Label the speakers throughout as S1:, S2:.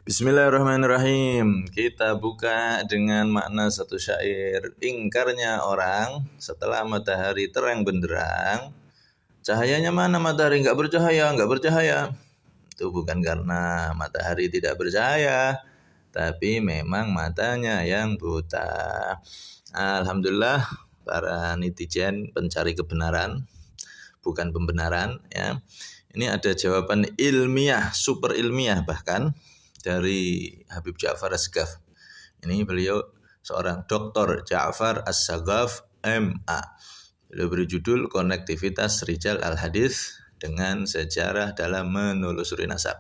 S1: Bismillahirrahmanirrahim. Kita buka dengan makna satu syair. Ingkarnya orang setelah matahari terang benderang. Cahayanya mana matahari? Enggak bercahaya, enggak bercahaya. Itu bukan karena matahari tidak bercahaya, tapi memang matanya yang buta. Alhamdulillah para netizen pencari kebenaran, bukan pembenaran ya. Ini ada jawaban ilmiah, super ilmiah bahkan dari Habib Ja'far As-Saghaf. Ini beliau seorang Dr. Ja'far As-Saghaf MA. Beliau berjudul Konektivitas Rijal Al-Hadis dengan Sejarah dalam Menelusuri Nasab.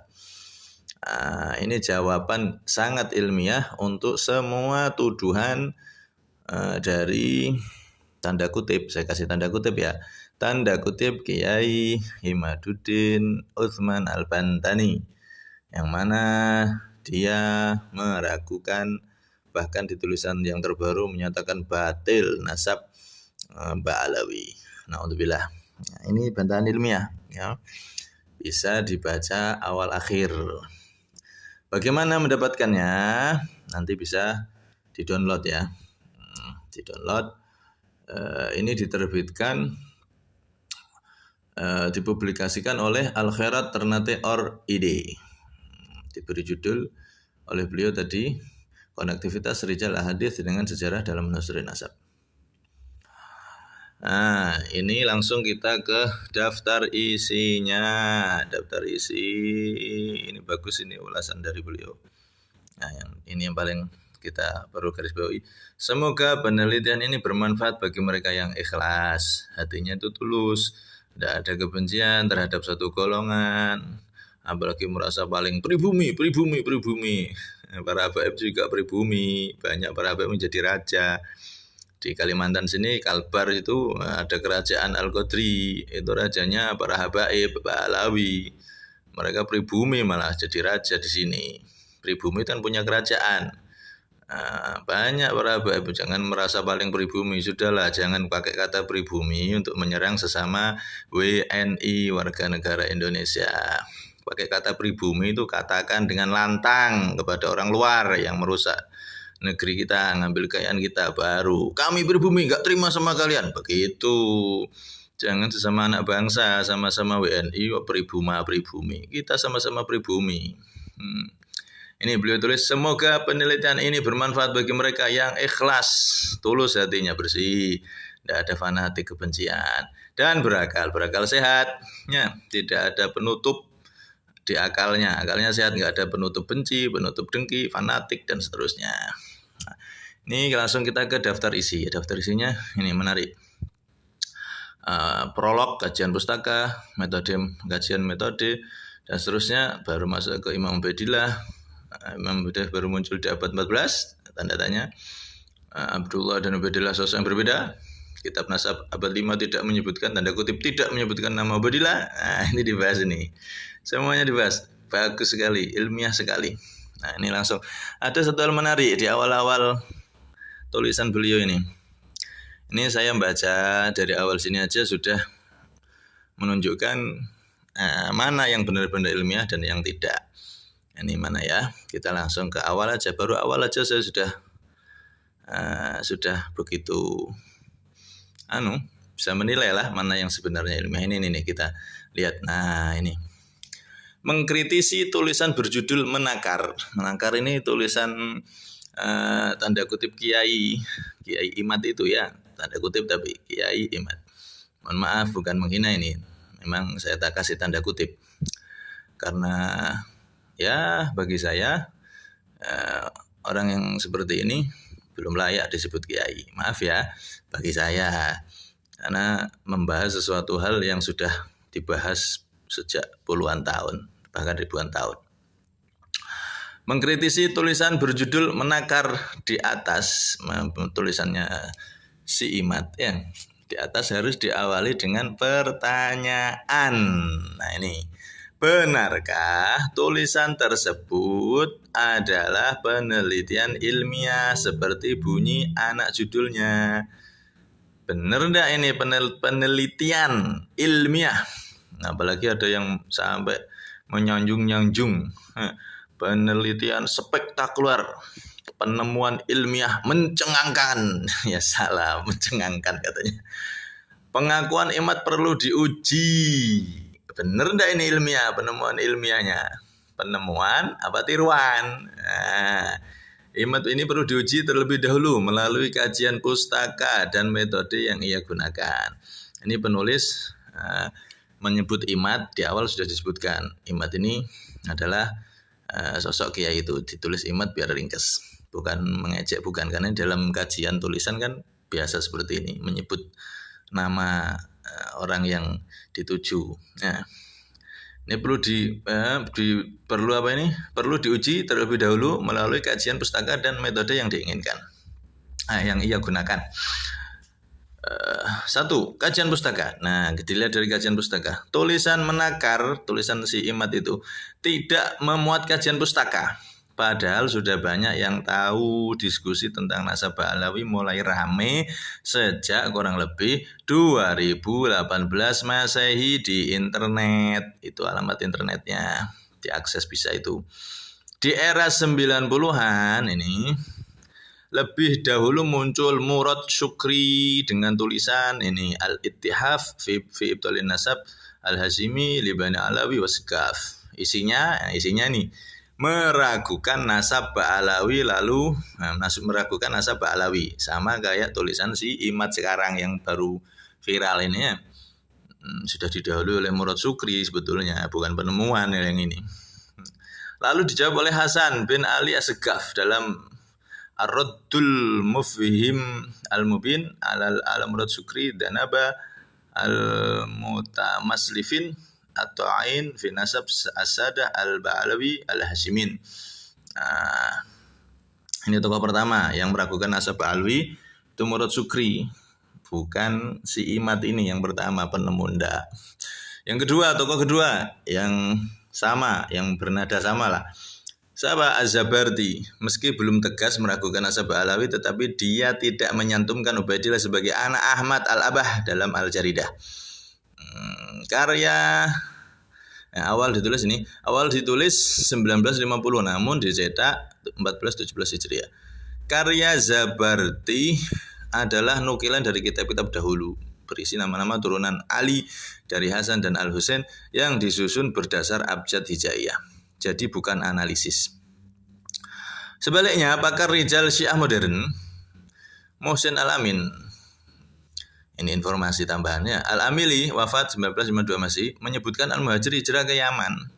S1: Ini jawaban sangat ilmiah untuk semua tuduhan dari tanda kutip, saya kasih tanda kutip ya. Tanda kutip Kiai Imaduddin Utsman Al-Bantani, yang mana dia meragukan, bahkan di tulisan yang terbaru menyatakan batil nasab Mbak Alawi. Na'udzubillah. Nah, ini bantahan ilmiah ya. Bisa dibaca awal akhir. Bagaimana mendapatkannya? Nanti bisa di-download ya. Di-download. Ini diterbitkan dipublikasikan oleh Al-Khairat Ternate Or.id. Diberi judul oleh beliau tadi, Konektivitas Rijal Ahadits dengan Sejarah dalam Menelusuri Nasab. Nah, ini langsung kita ke daftar isinya. Daftar isi ini bagus, ini ulasan dari beliau. Nah, ini yang paling kita perlu garis bawahi. Semoga penelitian ini bermanfaat bagi mereka yang ikhlas, hatinya itu tulus, tidak ada kebencian terhadap satu golongan, apalagi merasa paling pribumi. Para habaib juga pribumi, banyak para habaib menjadi raja. Di Kalimantan sini Kalbar itu ada kerajaan Al-Qadri, itu rajanya para habaib, Pak Alawi. Mereka pribumi malah jadi raja di sini. Pribumi kan punya kerajaan. Banyak para habaib, jangan merasa paling pribumi. Sudahlah, jangan pakai kata pribumi untuk menyerang sesama WNI, warga negara Indonesia. Pakai kata pribumi itu katakan dengan lantang kepada orang luar yang merusak negeri kita, ngambil kekayaan kita. Baru kami pribumi, nggak terima sama kalian, begitu. Jangan sesama anak bangsa, sama-sama WNI, pribumi. Kita sama-sama pribumi. Ini beliau tulis, semoga penelitian ini bermanfaat bagi mereka yang ikhlas, tulus hatinya, bersih, tidak ada fanatik kebencian, dan berakal sehat. Ya, tidak ada penutup di akalnya sehat, nggak ada penutup benci, penutup dengki, fanatik, dan seterusnya. Nah, ini langsung kita ke daftar isi. Daftar isinya ini menarik. Prolog, kajian pustaka, kajian metode, dan seterusnya. Baru masuk ke Imam Ubaidillah. Imam Ubaidillah baru muncul di abad 14, tanda tanya. Abdullah dan Ubaidillah sosok yang berbeda. Kitab Nasab abad 5 tidak menyebutkan, tanda kutip tidak menyebutkan nama Ubaidillah. Nah, ini dibahas ini. Semuanya dibahas. Bagus sekali, ilmiah sekali. Nah, ini langsung ada satu hal menarik di awal-awal tulisan beliau ini. Ini saya baca dari awal sini aja sudah menunjukkan mana yang benar-benar ilmiah dan yang tidak. Ini mana ya? Kita langsung ke awal aja. Baru awal aja saya sudah begitu bisa menilai lah mana yang sebenarnya ilmiah. Ini kita lihat. Nah, ini mengkritisi tulisan berjudul Menakar. Menakar ini tulisan tanda kutip Kiai Imad itu ya, tanda kutip tapi Kiai Imad. Mohon maaf, bukan menghina ini. Memang saya tak kasih tanda kutip karena ya bagi saya orang yang seperti ini belum layak disebut kiai. Maaf ya bagi saya, karena membahas sesuatu hal yang sudah dibahas sejak puluhan tahun, bahkan ribuan tahun. Mengkritisi tulisan berjudul Menakar di atas, tulisannya si Imad ya. Di atas harus diawali dengan pertanyaan. Nah, ini, benarkah tulisan tersebut adalah penelitian ilmiah seperti bunyi anak judulnya? Benar enggak ini penelitian ilmiah? Apalagi ada yang sampai menyanjung-nyanjung penelitian spektakuler, penemuan ilmiah mencengangkan. Ya salah, mencengangkan katanya. Pengakuan Imad perlu diuji. Bener enggak ini ilmiah, penemuan ilmiahnya? Penemuan apa tiruan? Nah, Imad ini perlu diuji terlebih dahulu melalui kajian pustaka dan metode yang ia gunakan. Ini penulis menyebut Imad, di awal sudah disebutkan. Imad ini adalah sosok kiai itu, ditulis Imad biar ringkas. Bukan mengejek, bukan, karena dalam kajian tulisan kan biasa seperti ini, menyebut nama orang yang dituju. Nah, ini perlu diuji terlebih dahulu melalui kajian pustaka dan metode yang diinginkan, yang ia gunakan. 1. Kajian pustaka. Nah, dilihat dari kajian pustaka. Tulisan menakar, tulisan si Imad itu tidak memuat kajian pustaka. Padahal sudah banyak yang tahu diskusi tentang nasabah Alawi mulai rame sejak kurang lebih 2018 Masehi di internet. Itu alamat internetnya, diakses bisa itu. Di era 90-an ini lebih dahulu muncul Murad Syukri dengan tulisan ini Al-Ittihaf fi Ibtalin Nasab Al-Hashimi Libani Alawi Wasgaf. Isinya nih meragukan nasab Ba'alawi, lalu meragukan nasab Ba'alawi, sama kayak tulisan si Imad sekarang yang baru viral ini ya. Sudah didahului oleh Murad Syukri sebetulnya, bukan penemuan yang ini. Lalu dijawab oleh Hasan bin Ali Asgaf dalam Ar-Raddul Mufhim Al-Mubin al-Murad Syukri dan al-Mutamaslifin atau Ain fi Nasab As-Sadah Al-Ba'alawi Al-Hashimin. Ini tokoh pertama yang meragukan nasab Ba'alawi itu Murad Syukri, bukan si Imad ini yang pertama penemu ndak. Yang kedua, tokoh kedua yang sama, yang bernada sama lah. Sahabat Az-Zabardi, meski belum tegas meragukan nasab Ba'alawi, tetapi dia tidak menyantumkan Ubaidillah sebagai anak Ahmad Al-Abah dalam Al-Jaridah. Karya awal ditulis 1950 namun dicetak 1417 Hijriah. Karya Zabardi adalah nukilan dari kitab-kitab dahulu berisi nama-nama turunan Ali dari Hasan dan Al-Husain yang disusun berdasar abjad hijaiyah. Jadi bukan analisis. Sebaliknya, pakar rijal Syiah modern Muhsin Al-Amin, ini informasi tambahannya, Al-Amili wafat 1952 Masehi, menyebutkan Al-Muhajir hijrah ke Yaman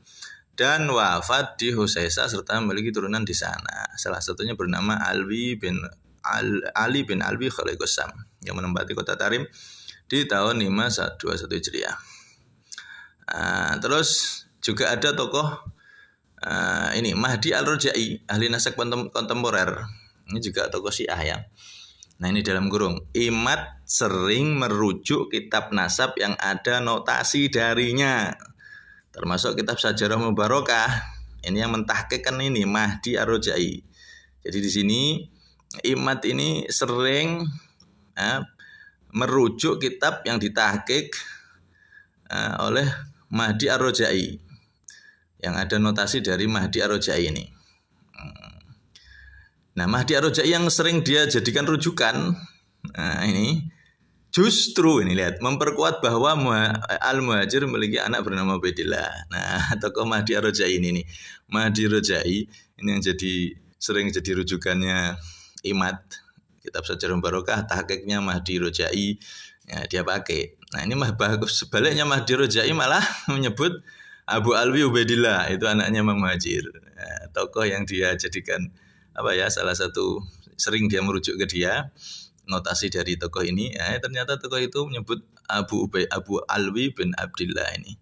S1: dan wafat di Husaisa serta memiliki turunan di sana. Salah satunya bernama Ali bin Alwi Khaliqusam yang menempati kota Tarim di tahun 521 Hijriah. Terus juga ada tokoh ini Mahdi Al-Rajai, ahli nasab kontemporer. Ini juga tokoh Syiah ya. Nah, ini dalam kurung, Imad sering merujuk kitab nasab yang ada notasi darinya, termasuk kitab Sajarah Mubarakah. Ini yang mentahqiqkan ini Mahdi Ar-Rajai. Jadi di sini Imad ini sering merujuk kitab yang ditahqiq oleh Mahdi Ar-Rajai, yang ada notasi dari Mahdi Ar-Rajai ini. Nah, Mahdi Ar-Rajai yang sering dia jadikan rujukan, ini justru ini lihat memperkuat bahwa Al-Muhajir memiliki anak bernama Ubaidillah. Nah, tokoh Mahdi Ar-Rajai ini nih, Mahdi Ar-Rajai ini yang sering jadi rujukannya Imad, kitab Sajarah Mubarakah, tahqiqnya Mahdi Ar-Rajai, ya, dia pakai. Nah, ini bagus, sebaliknya Mahdi Ar-Rajai malah menyebut Abu Alwi Ubaidillah, itu anaknya Imam Muhajir. Nah, tokoh yang dia jadikan salah satu sering dia merujuk ke dia, notasi dari tokoh ini, ternyata tokoh itu menyebut Abu Alwi bin Abdillah ini.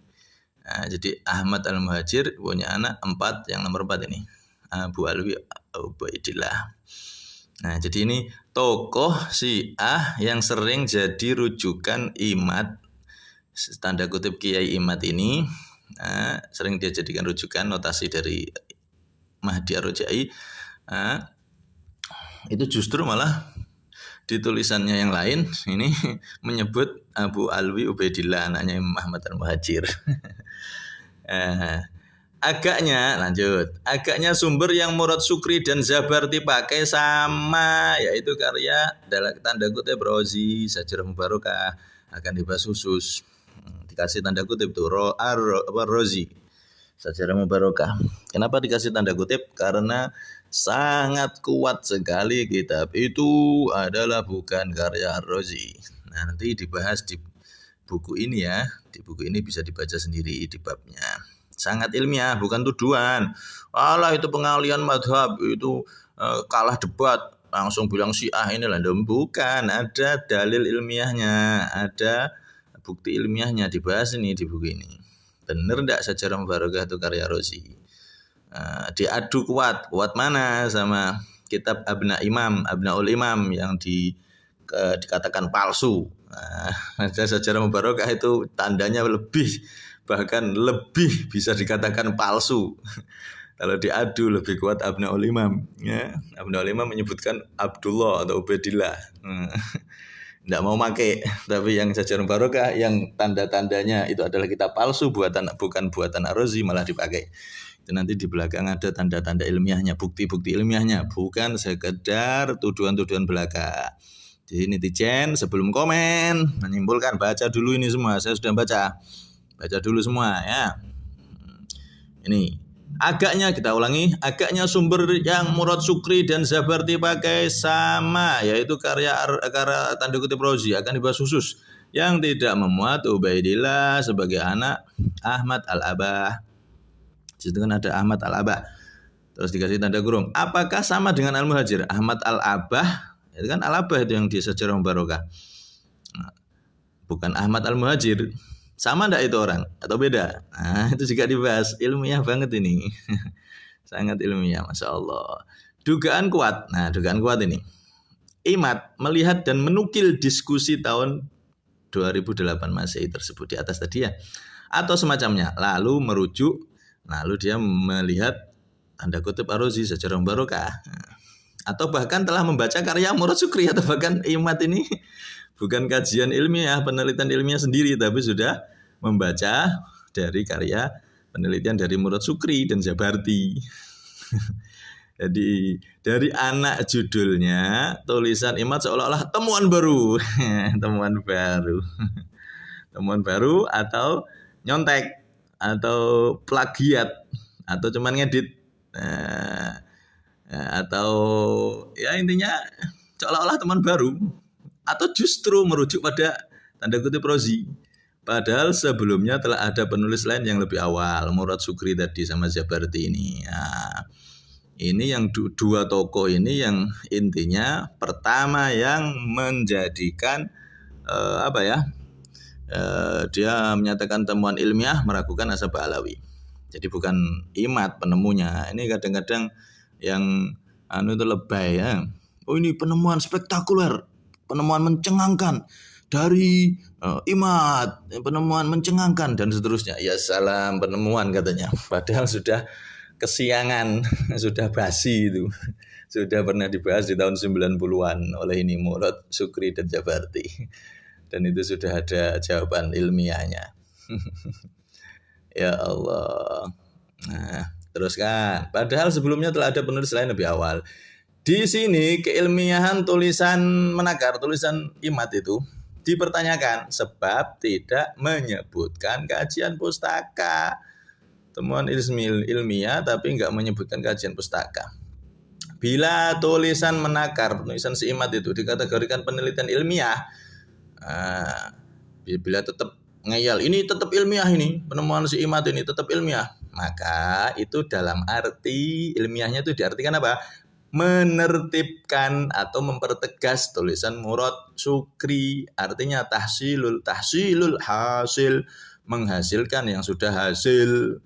S1: Nah, jadi Ahmad Al-Muhajir punya anak 4, yang nomor 4 ini Abu Alwi Ubaidillah. Nah, jadi ini tokoh Syiah yang sering jadi rujukan Imad, tanda kutip Kiai Imad ini. Nah, sering dia jadikan rujukan notasi dari Mahdi Ar-Rajai. Itu justru malah di tulisannya yang lain ini menyebut Abu Alwi Ubaidillah, anaknya Imam Ahmad Al-Muhajir. Agaknya sumber yang Murad Sukri dan Zabarti pakai sama, yaitu karya dalam tanda kutip Rozi Sajarah Mubarakah, akan dibahas khusus. Dikasih tanda kutip tuh Rozi Sajarah Mubarakah. Kenapa dikasih tanda kutip? Karena sangat kuat sekali kitab itu adalah bukan karya Rozi. Nah, nanti dibahas di buku ini ya. Di buku ini bisa dibaca sendiri di babnya. Sangat ilmiah, bukan tuduhan. Alah itu pengalian madhab, itu kalah debat, langsung bilang Syiah ini lah. Bukan, ada dalil ilmiahnya, ada bukti ilmiahnya, dibahas ini di buku ini. Bener enggak Sajarah Mubarakah itu karya Rozi? Diadu kuat mana sama kitab Abnaul Imam yang dikatakan palsu. Sajarah Mubarakah itu tandanya bahkan lebih bisa dikatakan palsu. Kalau diadu lebih kuat Abnaul Imam. Ya. Abnaul Imam menyebutkan Abdullah atau Ubaidillah. Tidak mau pakai, tapi yang Sajarah Mubarakah yang tanda-tandanya itu adalah kitab palsu, bukan buatan Ar-Razi, malah dipakai. Itu nanti di belakang ada tanda-tanda ilmiahnya, bukti-bukti ilmiahnya, bukan sekedar tuduhan-tuduhan belaka. Jadi netizen sebelum komen menyimpulkan, baca dulu ini semua. Saya sudah baca dulu semua ya. Ini agaknya, kita ulangi, agaknya sumber yang Murad Sukri dan Zabarti pakai sama, yaitu karya tanda kutip Rozi, akan dibahas khusus, yang tidak memuat Ubaidillah sebagai anak Ahmad Al-Abah. Situ kan ada Ahmad Al-Abah, terus dikasih tanda kurung. Apakah sama dengan Al-Muhajir? Ahmad Al-Abah itu kan Al-Abah itu yang di Sajarah Mubarakah, bukan Ahmad Al-Muhajir. Sama enggak itu orang atau beda? Nah, itu juga dibahas. Ilmiah banget ini. Sangat ilmiah, Masya Allah. Dugaan kuat. Nah, dugaan kuat ini. Imad melihat dan menukil diskusi tahun 2008 Masehi tersebut di atas tadi ya. Atau semacamnya. Lalu dia melihat tanda kutip Ar-Razi Sajarah Mubarakah. Atau bahkan telah membaca karya Murad Sukri, atau bahkan Imad ini bukan kajian ilmiah, penelitian ilmiah sendiri, tapi sudah membaca dari karya penelitian dari Murad Sukri dan Zabarti. Jadi dari anak judulnya, tulisan Imad seolah-olah temuan baru. Temuan baru atau nyontek atau plagiat atau cuman ngedit. Atau ya intinya seolah-olah teman baru, atau justru merujuk pada tanda kutip Rozi, padahal sebelumnya telah ada penulis lain yang lebih awal, Murad Sukri tadi sama Zabarti ini. Nah, ini yang dua tokoh ini yang intinya pertama yang menjadikan dia menyatakan temuan ilmiah meragukan Ashabah Alawi. Jadi bukan Imad penemunya. Ini kadang-kadang yang itu lebay ya. Oh ini penemuan spektakuler, penemuan mencengangkan dari Imad, penemuan mencengangkan dan seterusnya. Ya salam penemuan katanya. Padahal sudah kesiangan, sudah basi itu. Sudah pernah dibahas di tahun 90-an oleh ini Murad Sukri dan Zabarti. Dan itu sudah ada jawaban ilmiahnya. Ya Allah. Nah, teruskan. Padahal sebelumnya telah ada penulis lain lebih awal. Di sini keilmiahan tulisan menakar, tulisan Imad itu dipertanyakan sebab tidak menyebutkan kajian pustaka. Temuan ilmiah tapi enggak menyebutkan kajian pustaka. Bila tulisan menakar, tulisan si Imad itu dikategorikan penelitian ilmiah, bila tetap ngeyel, ini tetap ilmiah, ini penemuan si Imad ini tetap ilmiah, maka itu dalam arti ilmiahnya itu diartikan apa? Menertibkan atau mempertegas tulisan Murad Sukri, artinya tahsilul hasil, menghasilkan yang sudah hasil,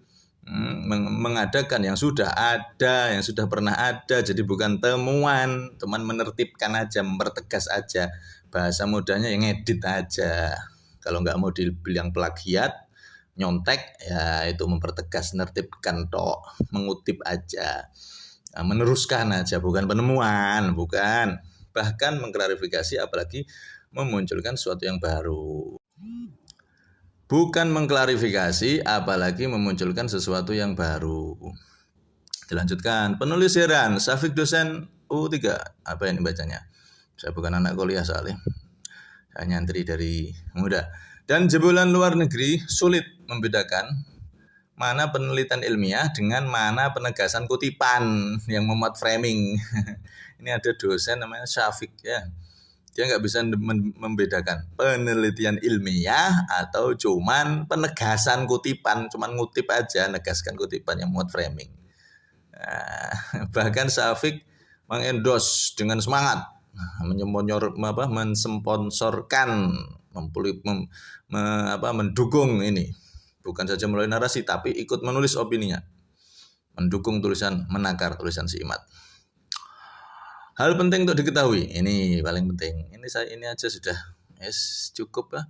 S1: mengadakan yang sudah ada, yang sudah pernah ada. Jadi bukan temuan menertibkan aja, mempertegas aja, bahasa mudahnya yang ngedit aja. Kalau nggak mau dibilang plagiat, nyontek, ya itu mempertegas, nertibkan tok, mengutip aja, meneruskan aja, bukan penemuan, bukan. Bahkan mengklarifikasi, apalagi memunculkan sesuatu yang baru. bukan mengklarifikasi, apalagi memunculkan sesuatu yang baru. Dilanjutkan, penulis heran, Syafiq dosen U3, apa ini bacanya? Saya bukan anak kuliah soalnya, saya nyantri dari muda. Dan jebolan luar negeri sulit membedakan mana penelitian ilmiah dengan mana penegasan kutipan yang memuat framing. Ini ada dosen namanya Syafiq ya. Dia nggak bisa membedakan penelitian ilmiah atau cuman penegasan kutipan, cuman ngutip aja, negaskan kutipan yang muat framing. Nah, bahkan Syafiq mengendos dengan semangat, mensponsorkan, mendukung ini. Bukan saja melalui narasi, tapi ikut menulis opininya, mendukung tulisan menakar tulisan si Imad. Hal penting untuk diketahui, ini paling penting. Ini aja sudah cukup lah.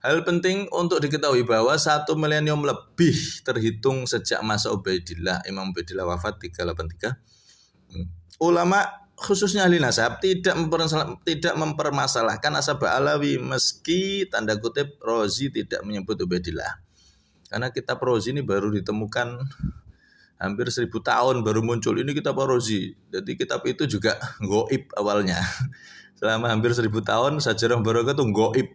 S1: Hal penting untuk diketahui bahwa 1 milenium lebih terhitung sejak masa Ubaidillah, Imam Ubaidillah wafat 383. Ulama khususnya ahli nasab tidak mempermasalahkan nasab Alawi meski tanda kutip Rozi tidak menyebut Ubaidillah. Karena kitab Rozi ini baru ditemukan hampir 1000 tahun baru muncul. Ini kitab Rozi. Jadi kitab itu juga goib awalnya. Selama hampir 1000 tahun Sajarah Barokah itu goib.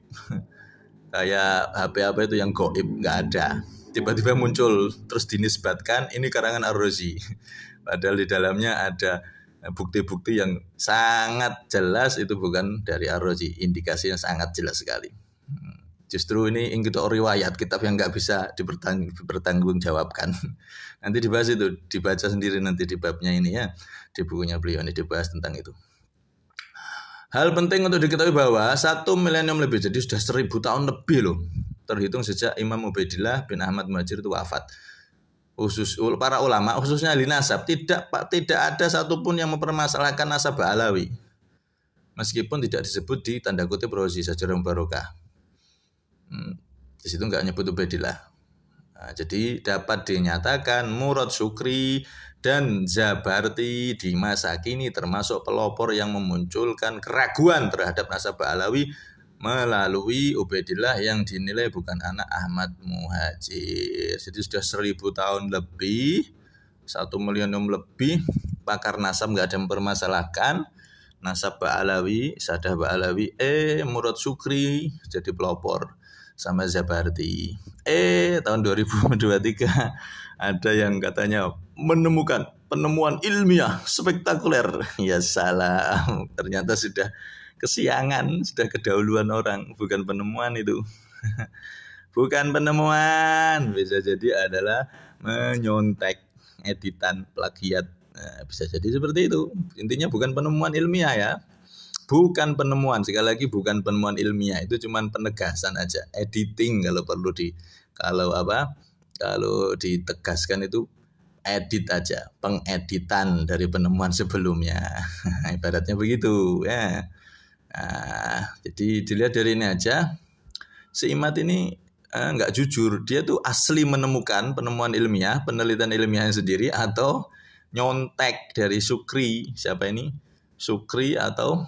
S1: Kayak HP itu yang goib, nggak ada. Tiba-tiba muncul terus dinisbatkan ini karangan Ar-Razi. Padahal di dalamnya ada bukti-bukti yang sangat jelas itu bukan dari Ar-Razi. Indikasinya sangat jelas sekali. Justru ini riwayat kitab yang nggak bisa dipertanggungjawabkan. Nanti dibahas itu, dibaca sendiri nanti di babnya ini ya, di bukunya beliau ini dibahas tentang itu. Hal penting untuk diketahui bahwa 1 milenium lebih, jadi sudah 1000 tahun lebih loh, terhitung sejak Imam Ubaidillah bin Ahmad Muhajir itu wafat. Khusus para ulama, khususnya ahli nasab, tidak ada satupun yang mempermasalahkan nasab Alawi, meskipun tidak disebut di tanda kutip Rozi Sajarah Barokah. Di situ nggak nyebut Ubaidillah. Nah, jadi dapat dinyatakan Murad Syukri dan Zabarti di masa kini termasuk pelopor yang memunculkan keraguan terhadap nasab Alawi melalui Ubaidillah yang dinilai bukan anak Ahmad Muhajir. Jadi sudah 1000 tahun lebih, 1 milenium lebih, pakar nasab nggak ada yang mempermasalahkan nasab Alawi, Sadah Alawi, Murad Syukri jadi pelopor sama Zabarti. Tahun 2023 ada yang katanya menemukan penemuan ilmiah spektakuler. Ya salah, ternyata sudah kesiangan, sudah kedahuluan orang, bukan penemuan itu. Bukan penemuan, bisa jadi adalah menyontek, editan, plagiat. Nah, bisa jadi seperti itu. Intinya bukan penemuan ilmiah ya. Bukan penemuan, sekali lagi bukan penemuan ilmiah, itu cuma penegasan aja, editing kalau ditegaskan itu edit aja, pengeditan dari penemuan sebelumnya. Ibaratnya begitu ya. Nah, jadi dilihat dari ini aja, si Imad ini nggak jujur, dia tuh asli menemukan penemuan ilmiah, penelitian ilmiahnya sendiri atau nyontek dari Syukri, siapa ini? Syukri atau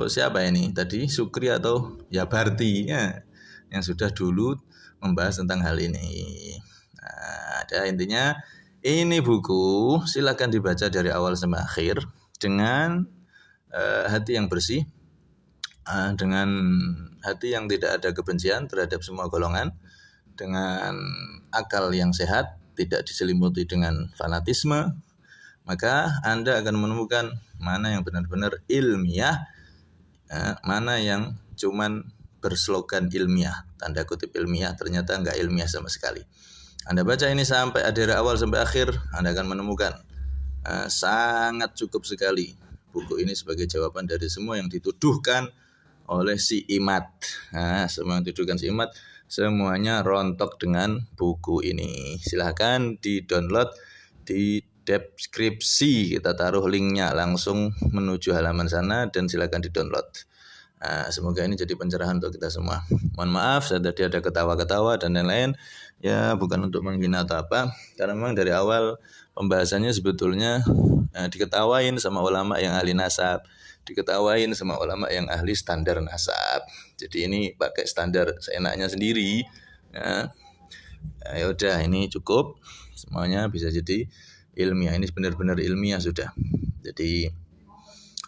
S1: siapa ini tadi? Syukri atau Zabarti ya, yang sudah dulu membahas tentang hal ini. Nah, ada intinya ini buku silakan dibaca dari awal sampai akhir dengan hati yang bersih, dengan hati yang tidak ada kebencian terhadap semua golongan, dengan akal yang sehat, tidak diselimuti dengan fanatisme. Maka Anda akan menemukan mana yang benar-benar ilmiah, mana yang cuman berslogan ilmiah, tanda kutip ilmiah, ternyata enggak ilmiah sama sekali. Anda baca ini sampai dari awal sampai akhir, Anda akan menemukan sangat cukup sekali buku ini sebagai jawaban dari semua yang dituduhkan oleh si Imad. Semua yang dituduhkan si Imad, semuanya rontok dengan buku ini. Silahkan di-download di deskripsi, kita taruh linknya langsung menuju halaman sana dan silakan di-download. Semoga ini jadi pencerahan untuk kita semua. Mohon maaf saya tadi ada ketawa-ketawa dan lain-lain. Ya bukan untuk menghina atau apa, karena memang dari awal pembahasannya sebetulnya diketawain sama ulama yang ahli nasab. diketawain sama ulama yang ahli standar nasab. Jadi ini pakai standar seenaknya sendiri. Ya udah, ini cukup. Semuanya bisa jadi ilmiah. Ini benar-benar ilmiah sudah. Jadi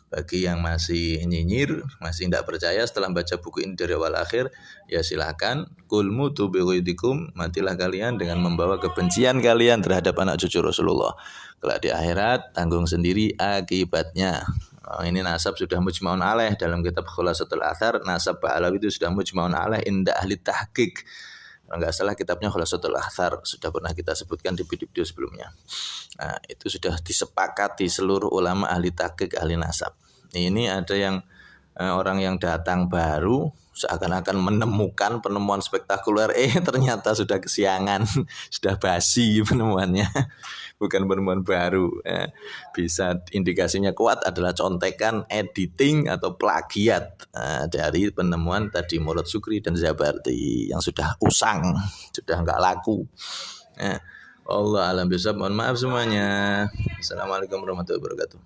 S1: bagi yang masih nyinyir, masih tidak percaya setelah baca buku ini dari awal akhir, ya silakan. Qul mutu bighaidikum, matilah kalian dengan membawa kebencian kalian terhadap anak cucu Rasulullah. Kelak di akhirat tanggung sendiri akibatnya. Ini nasab sudah mujma'un alaih dalam kitab Khulasatul Athar. Nasab Ba'alawi itu sudah mujma'un alaih inda ahli tahqiq. Kalau nggak salah kitabnya Khulasatul Athar, sudah pernah kita sebutkan di video-video sebelumnya. Nah, itu sudah disepakati seluruh ulama ahli tahqiq, ahli nasab. Ini ada yang orang yang datang baru seakan-akan menemukan penemuan spektakuler, ternyata sudah kesiangan, sudah basi penemuannya, bukan penemuan baru. Bisa indikasinya kuat adalah contekan, editing atau plagiat dari penemuan tadi Murad Sukri dan Zabarti yang sudah usang, sudah nggak laku. Allah alam bisawab. Mohon maaf semuanya. Assalamualaikum warahmatullahi wabarakatuh.